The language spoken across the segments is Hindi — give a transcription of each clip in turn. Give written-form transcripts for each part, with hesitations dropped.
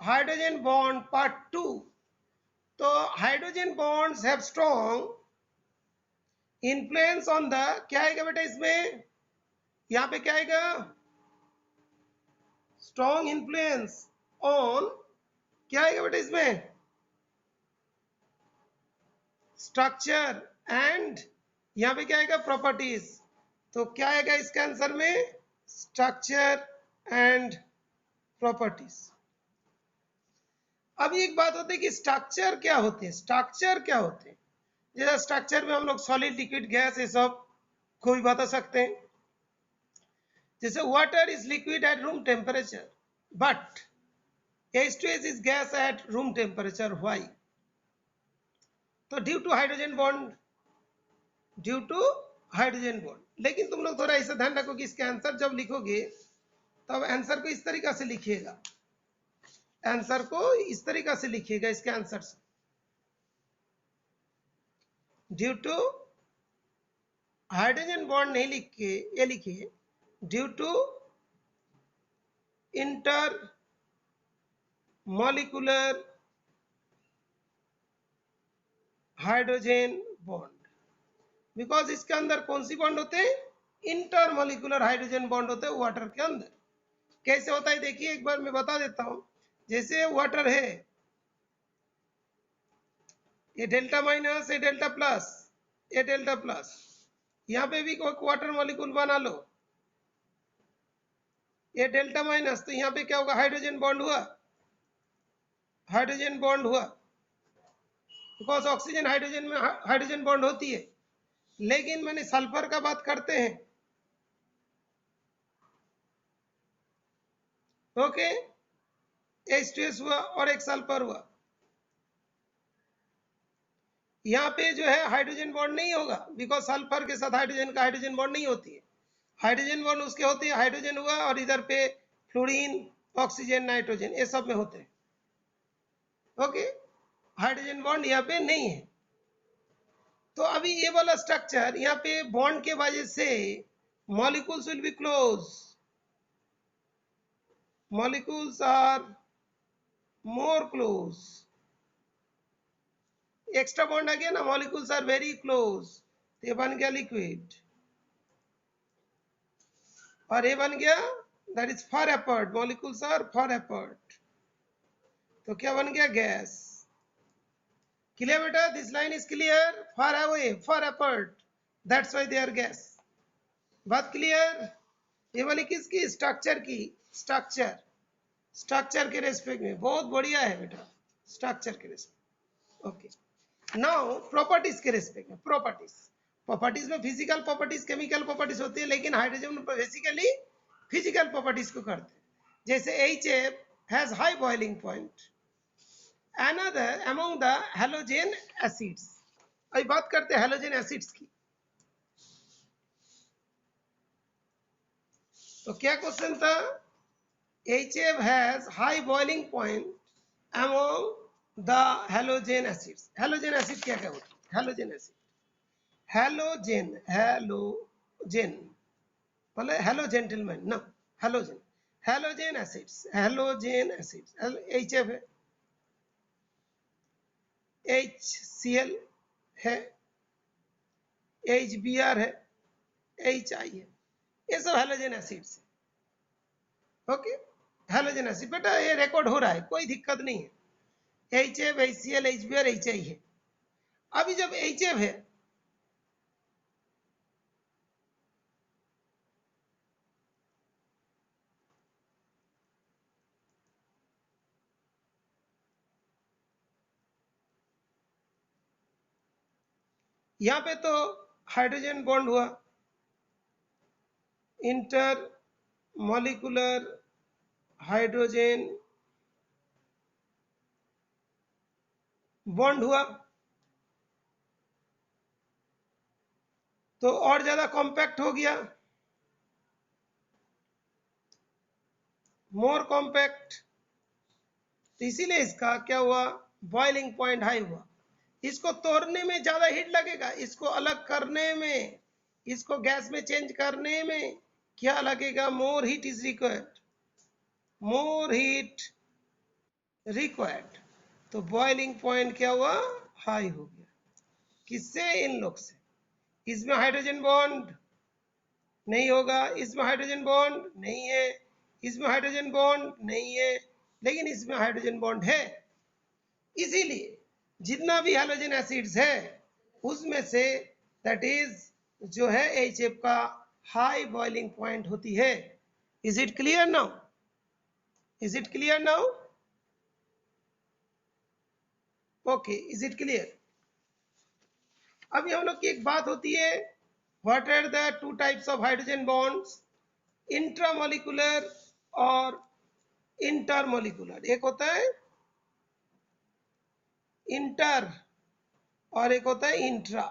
Hydrogen bond part 2। तो hydrogen bonds have strong influence on the, क्या आएगा बेटा इसमें, यहां पे क्या आएगा, स्ट्रॉन्ग इन्फ्लुएंस ऑन, क्या आएगा बेटा इसमें, स्ट्रक्चर एंड, यहां पे क्या आएगा, प्रॉपर्टीज। तो क्या आएगा इसके आंसर में, स्ट्रक्चर एंड प्रॉपर्टीज। अब एक बात होती है कि स्ट्रक्चर क्या होते हैं, स्ट्रक्चर क्या होते हैं। जैसे स्ट्रक्चर में हम लोग सॉलिड, लिक्विड, गैस, ये सब को भी बता सकते हैं। जैसे water is liquid at room temperature but H2S is gas at room temperature. Why? तो due to hydrogen bond, due to hydrogen bond. लेकिन तुम लोग थोड़ा ऐसा ध्यान रखो कि इसके आंसर जब लिखोगे तब आंसर को इस तरीका से लिखिएगा, आंसर को इस तरीका से लिखिएगा, इसके आंसर से ड्यू टू हाइड्रोजन बॉन्ड नहीं लिख के ये लिखिए due to intermolecular hydrogen bond. Because इसके अंदर कौन सी बॉन्ड होते हैं, इंटर मॉलिक्यूलर हाइड्रोजन बॉन्ड होते हैं वाटर के अंदर। कैसे होता है देखिए, एक बार मैं बता देता हूं। जैसे वाटर है, ये डेल्टा माइनस, ये डेल्टा प्लस, ये डेल्टा प्लस, यहां पे भी कोई वाटर मॉलिक्यूल बना लो, ये डेल्टा माइनस, तो यहां पे क्या होगा, हाइड्रोजन बॉन्ड हुआ, हाइड्रोजन बॉन्ड हुआ। बिकॉज ऑक्सीजन हाइड्रोजन में हाइड्रोजन बॉन्ड होती है। लेकिन मैंने सल्फर का बात करते हैं, ओके, H2S हुआ और एक सल्फर हुआ। यहाँ पे जो है हाइड्रोजन बॉन्ड नहीं होगा, बिकॉज सल्फर के साथ हाइड्रोजन का हाइड्रोजन बॉन्ड नहीं होती है। हाइड्रोजन बॉन्ड उसके होते हैं, हाइड्रोजन हुआ और इधर पे फ्लोरीन, ऑक्सीजन, नाइट्रोजन, ये सब में होते हैं। ओके, हाइड्रोजन बॉन्ड यहाँ पे नहीं है। तो अभी ये वाला स्ट्रक्चर, यहाँ पे बॉन्ड के वजह से molecules will be close, molecules are more close. Extra bond आ गया ना, मॉलिक्यूल्स आर वेरी क्लोज, तो ये बन गया लिक्विड, और ये बन गया that is far apart, molecules are far apart, तो क्या बन गया, गैस। क्लियर बेटा, this line is clear, far away, far apart, that's why they are gas. बात क्लियर। ये वाली किसकी, स्ट्रक्चर की, स्ट्रक्चर, स्ट्रक्चर के रेस्पेक्ट में बहुत बढ़िया है बेटा, स्ट्रक्चर के रेस्पेक्ट। ओके, नाउ प्रॉपर्टीज के रेस्पेक्ट में, प्रॉपर्टीज, प्रॉपर्टीज में फिजिकल प्रॉपर्टीज, केमिकल प्रॉपर्टीज होती है, लेकिन हाइड्रोजन में बेसिकली फिजिकल प्रॉपर्टीज को करते हैं। जैसे HF has high boiling point, another among the halogen acids. अभी बात करते हैं हैलोजन एसिड्स की। तो क्या क्वेश्चन था, HF has high boiling point among the halogen acids। halogen acid क्या क्या होता है, halogen acid, halogen, halogen मतलब hello gentleman ना, halogen, halogen acids, halogen acids, HF है, HCl है, HBr है, HI है, ये सब halogen acids है। ओके, halogen acid बेटा ये रिकॉर्ड हो रहा है, कोई दिक्कत नहीं है। HF, HCl, HBr, HI है। अभी जब HF है, यहां पे तो हाइड्रोजन बॉन्ड हुआ, इंटर मॉलिक्यूलर हाइड्रोजन बॉन्ड हुआ, तो और ज्यादा कॉम्पैक्ट हो गया, मोर कॉम्पैक्ट, तो इसीलिए इसका क्या हुआ, बॉइलिंग पॉइंट हाई हुआ। इसको तोड़ने में ज्यादा हीट लगेगा, इसको अलग करने में, इसको गैस में चेंज करने में क्या लगेगा, more heat is required, more heat required. तो बॉइलिंग पॉइंट क्या हुआ, हाई हो गया। किससे, इन लोग से। इसमें हाइड्रोजन बॉन्ड नहीं होगा, इसमें हाइड्रोजन बॉन्ड नहीं है, इसमें हाइड्रोजन बॉन्ड नहीं है, लेकिन इसमें हाइड्रोजन बॉन्ड है। इसीलिए जितना भी हैलोजन एसिड्स है उसमें से दैट इज जो है HF का हाई बॉइलिंग पॉइंट होती है। Is it clear now, is it clear now, okay, is it clear. अभी हम लोग की एक बात होती है, what are the two types of hydrogen bonds, intramolecular और इंटरमोलिकुलर। एक होता है इंटर और एक होता है इंट्रा।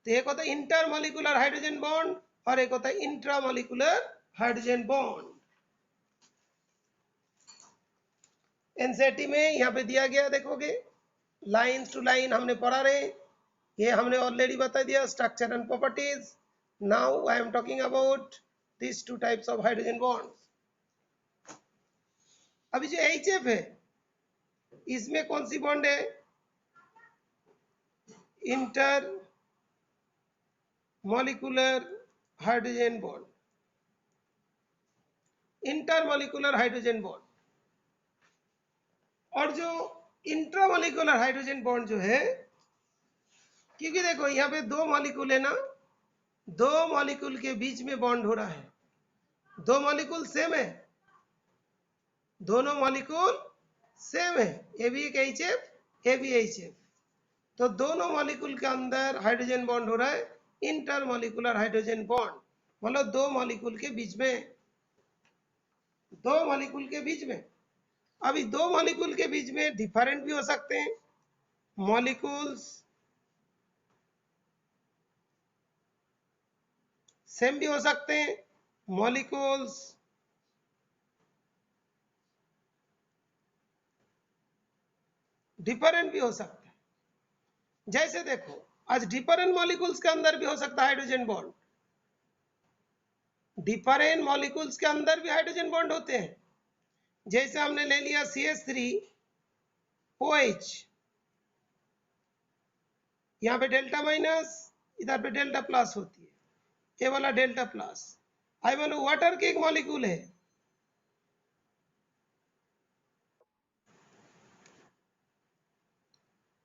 तो एक होता है इंटरमोलिकुलर हाइड्रोजन बॉन्ड और एक होता है इंट्रामोलिकुलर हाइड्रोजन बॉन्ड। एनसीईआरटी में यहाँ पे दिया गया, देखोगे लाइन टू लाइन हमने पढ़ा रहे, ये हमने ऑलरेडी बता दिया structure and properties. Now I am talking about this to types of hydrogen bond. अभी जो HF है इसमें कौन सी बॉन्ड है, inter molecular hydrogen bond, intermolecular hydrogen bond. और जो इंट्रामॉलिकुलर हाइड्रोजन बॉन्ड जो है, क्योंकि देखो यहाँ पे दो मॉलिक्यूल है ना, दो मॉलिक्यूल के बीच में बॉन्ड हो रहा है, दो मॉलिक्यूल सेम है, दोनों मॉलिक्यूल सेम है, ये भी एक HF, ये भी HF। तो दोनों मॉलिक्यूल के अंदर हाइड्रोजन बॉन्ड हो रहा है, इंटरमॉलिकुलर हाइड्रोजन बॉन्ड, मतलब दो मॉलिक्यूल के बीच में, दो मॉलिक्यूल के बीच में। अभी दो मॉलिक्यूल के बीच में डिफरेंट भी हो सकते हैं, मॉलिक्यूल्स सेम भी हो सकते हैं, मॉलिक्यूल्स डिफरेंट भी हो सकते हैं। जैसे देखो आज डिफरेंट मॉलिक्यूल्स के अंदर भी हो सकता है हाइड्रोजन बॉन्ड, डिफरेंट मॉलिक्यूल्स के अंदर भी हाइड्रोजन बॉन्ड होते हैं। जैसे हमने ले लिया CH3OH, यहाँ पे डेल्टा माइनस, इधर पे डेल्टा प्लस होती है, ये वाला डेल्टा प्लस। आई बोलो वाटर के एक मॉलिक्यूल है,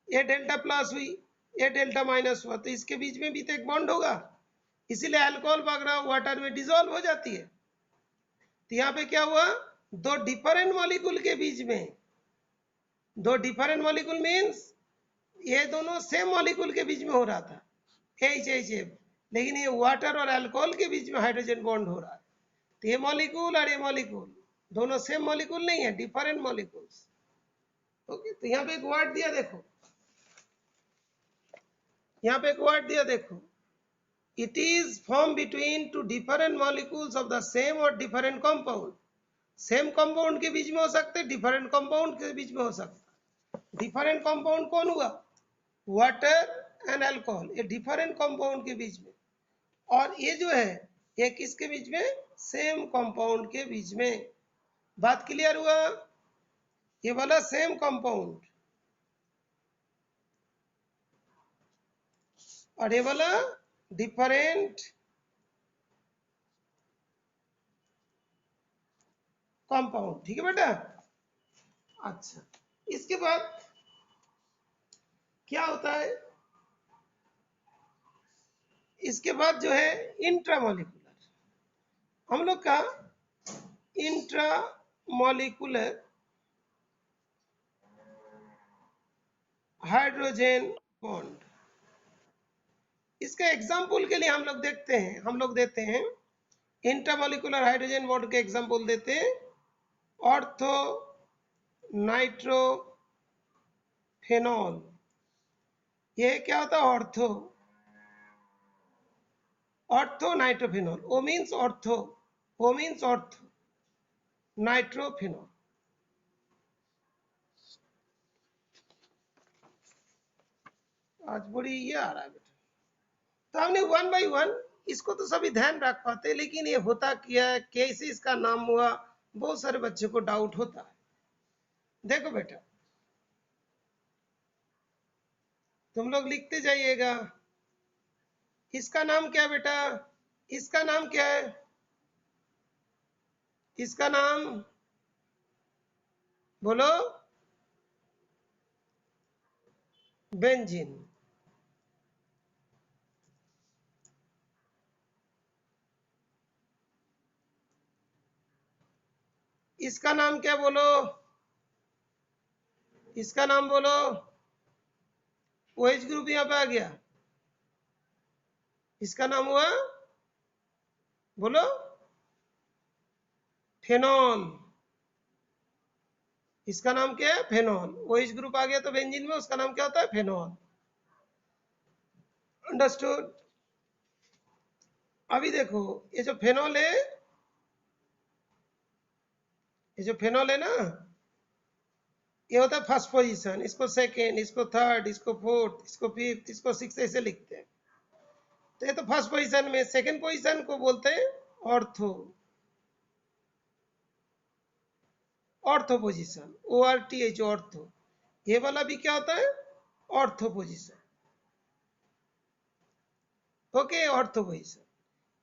ये डेल्टा प्लस हुई, ये डेल्टा माइनस हुआ, तो इसके बीच में भी तो एक बॉन्ड होगा, इसीलिए अल्कोहल वगैरह वाटर में डिसॉल्व हो जाती है। तो यहाँ पे क्या हुआ, दो डिफरेंट मॉलिक्यूल के बीच में, दो डिफरेंट मॉलिक्यूल मींस ये दोनों सेम मॉलिक्यूल के बीच में हो रहा था HHF, लेकिन ये वाटर और अल्कोहल के बीच में हाइड्रोजन बॉन्ड हो रहा है। तो ये मॉलिक्यूल और ये मॉलिक्यूल दोनों सेम मॉलिक्यूल नहीं है, डिफरेंट मॉलिक्यूल्स। ओके, तो यहाँ पे एक वर्ड दिया देखो, यहाँ पे एक वर्ड दिया देखो, it is form between two different molecules of the same और डिफरेंट कंपाउंड। सेम कंपाउंड के बीच में हो सकते, डिफरेंट कंपाउंड के बीच में हो सकता। डिफरेंट कंपाउंड कौन हुआ, वाटर एंड अल्कोहल, ये डिफरेंट कंपाउंड के बीच में। और ये जो है ये किसके बीच में, सेम कंपाउंड के बीच में। बात क्लियर हुआ, ये वाला सेम कंपाउंड और ये वाला डिफरेंट कंपाउंड, ठीक है बेटा। अच्छा, इसके बाद क्या होता है, इसके बाद जो है इंट्रामोलिकुलर, हम लोग का इंट्रामोलिकुलर हाइड्रोजन बॉन्ड। इसका एग्जाम्पल के लिए हम लोग देखते हैं, हम लोग देते हैं इंट्रामोलिकुलर हाइड्रोजन बॉन्ड के एग्जाम्पल देते हैं, ऑर्थो नाइट्रोफेनॉल। ये क्या होता है, ortho, ortho nitrophenol, O means ortho, O means ortho nitrophenol. आज बड़ी ये आ रहा है बेटा, तो हमने वन बाई वन इसको तो सभी ध्यान रख पाते, लेकिन ये होता क्या है, कैसे इसका नाम हुआ, बहुत सारे बच्चों को डाउट होता है। देखो बेटा, तुम लोग लिखते जाइएगा। इसका नाम क्या है बेटा? इसका नाम क्या है? इसका नाम बोलो। बेंजीन। इसका नाम क्या बोलो? इसका नाम बोलो। OH ग्रुप यहाँ पे आ गया। इसका नाम हुआ, बोलो, फेनॉल। इसका नाम क्या है? फेनॉल। OH ग्रुप आ गया तो बेंजीन में, उसका नाम क्या होता है? फेनॉल। अंडरस्टूड? अभी देखो, ये जो फेनॉल है, ये जो फेनॉल है ना, ये होता है फर्स्ट पोजीशन, इसको सेकेंड, इसको थर्ड, इसको फोर्थ, इसको फिफ्थ, इसको सिक्स, ऐसे लिखते हैं। तो ये तो फर्स्ट पोजीशन में, सेकेंड पोजीशन को बोलते हैं ortho. Ortho position, ORTH, ortho. ये वाला भी क्या होता है? Ortho position. Okay, ortho position.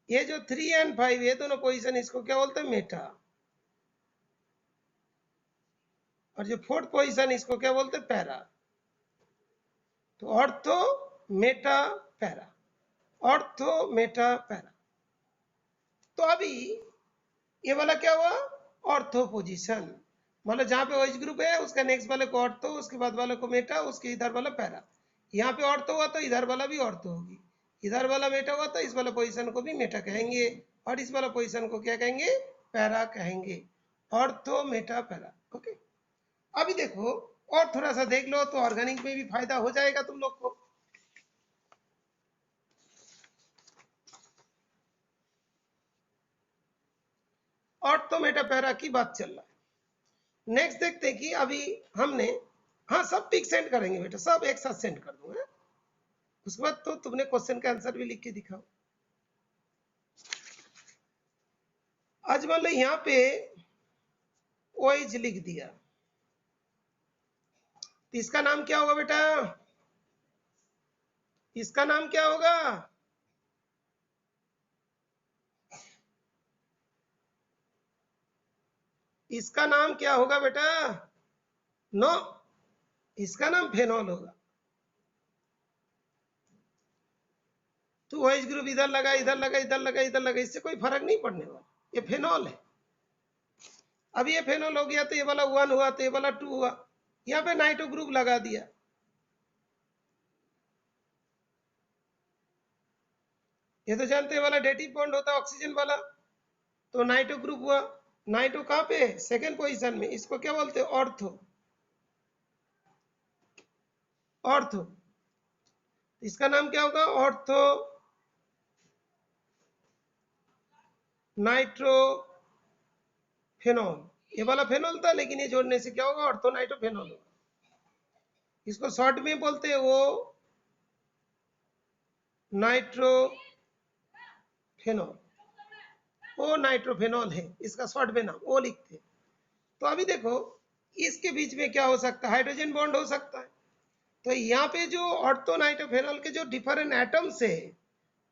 ये जो 3 और 5 ये दोनों पोजीशन, इसको क्या बोलते हैं? मेटा। और जो फोर्थ पोजीशन, इसको क्या बोलते हैं? पैरा। तो ortho, Meta, para. Ortho, Meta, para. तो अभी ये वाला क्या हुआ? Ortho position. मतलब जहां पे OH ग्रुप है उसका नेक्स्ट वाले को ऑर्थो, उसके बाद वाले को मेटा, उसके इधर वाला पैरा। यहाँ पे ऑर्थो हुआ तो इधर वाला भी ऑर्थो होगी, इधर वाला मेटा हुआ तो इस वाला पोजीशन को भी मेटा कहेंगे, और इस वाला पोजीशन को क्या कहेंगे? पैरा कहेंगे। Ortho, Meta, para. ओके। अभी देखो, और थोड़ा सा देख लो तो ऑर्गेनिक में भी फायदा हो जाएगा तुम लोग को। ऑर्थो, मेटा, पैरा की बात चल रहा है। नेक्स्ट देखते हैं कि अभी हमने, हाँ सब पिक सेंड करेंगे बेटा, सब एक साथ सेंड कर दूंगा। उसके बाद तो तुमने क्वेश्चन का आंसर भी लिख के दिखाओ। आज मान लो यहाँ पे OH लिख दिया, तो इसका नाम क्या होगा बेटा? इसका नाम क्या होगा? इसका नाम क्या होगा बेटा? नो, इसका नाम फेनॉल होगा। तो OH ग्रुप इधर लगा, इधर लगा, इधर लगा, इधर लगा, इससे कोई फर्क नहीं पड़ने वाला, ये फेनॉल है। अब ये फेनॉल हो गया तो ये वाला 1 हुआ, तो ये वाला 2 हुआ, यहाँ पे नाइट्रो ग्रुप लगा दिया। ये तो जानते हैं वाला डेटिव बॉन्ड होता है ऑक्सीजन वाला, तो नाइट्रो ग्रुप हुआ। नाइट्रो कहाँ पे? सेकेंड पोजीशन में, इसको क्या बोलते हैं? ऑर्थो। ऑर्थो, इसका नाम क्या होगा? Ortho nitro phenol. ये वाला फेनॉल था, लेकिन ये जोड़ने से क्या होगा? ऑर्थो नाइट्रो फेनॉल होगा। इसको शॉर्ट में बोलते हैं वो नाइट्रो फेनॉल। वो नाइट्रोफेनॉल है इसका शॉर्ट में नाम, वो लिखते हैं। तो अभी देखो, इसके बीच में क्या हो सकता है? हाइड्रोजन बॉन्ड हो सकता है। तो यहाँ पे जो ऑर्थो नाइट्रोफेनॉल के जो डिफरेंट एटम्स है,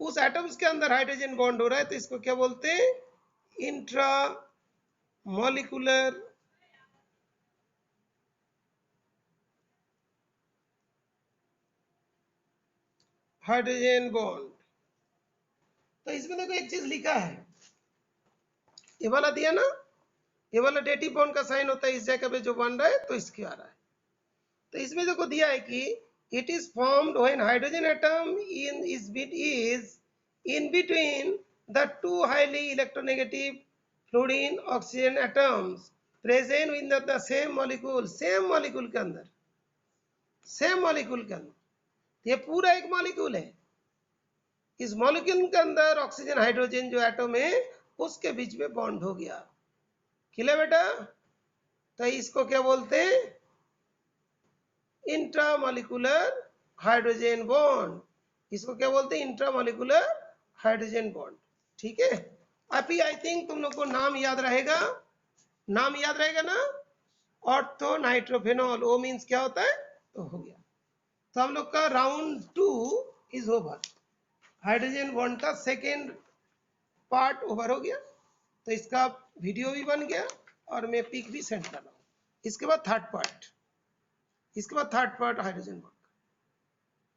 उस एटम्स के अंदर हाइड्रोजन बॉन्ड हो रहा है, तो इसको क्या बोलते हैं? Intra molecular hydrogen bond. तो इसमें देखो एक चीज लिखा है, ये वाला दिया ना, ये वाला डेटिव बॉन्ड का साइन होता है इस जगह पे जो बन रहा है, तो इसके आ रहा है। तो इसमें देखो दिया है कि it is formed when hydrogen atom in is bit is in between the two highly electronegative fluorine oxygen atoms present in the same molecule. Same molecule के अंदर, सेम मॉलिक्यूल के अंदर, ये पूरा एक मॉलिक्यूल है। इस मॉलिक्यूल के अंदर ऑक्सीजन हाइड्रोजन जो एटम है उसके बीच में बॉन्ड हो गया। क्लियर बेटा? तो इसको क्या बोलते हैं? Intramolecular hydrogen bond. इसको क्या बोलते हैं? Intramolecular hydrogen bond. ठीक है, अभी आई थिंक तुम लोग को नाम याद रहेगा, नाम याद रहेगा ना? ऑर्थो नाइट्रोफेनॉल, ओ मीन्स क्या होता है, तो हो गया। तो हम लोग का round 2 is over. Hydrogen bond का सेकेंड पार्ट ओवर हो गया। तो इसका वीडियो भी बन गया और मैं पिक भी सेंड कर रहा हूँ। इसके बाद थर्ड पार्ट हाइड्रोजन बॉन्ड।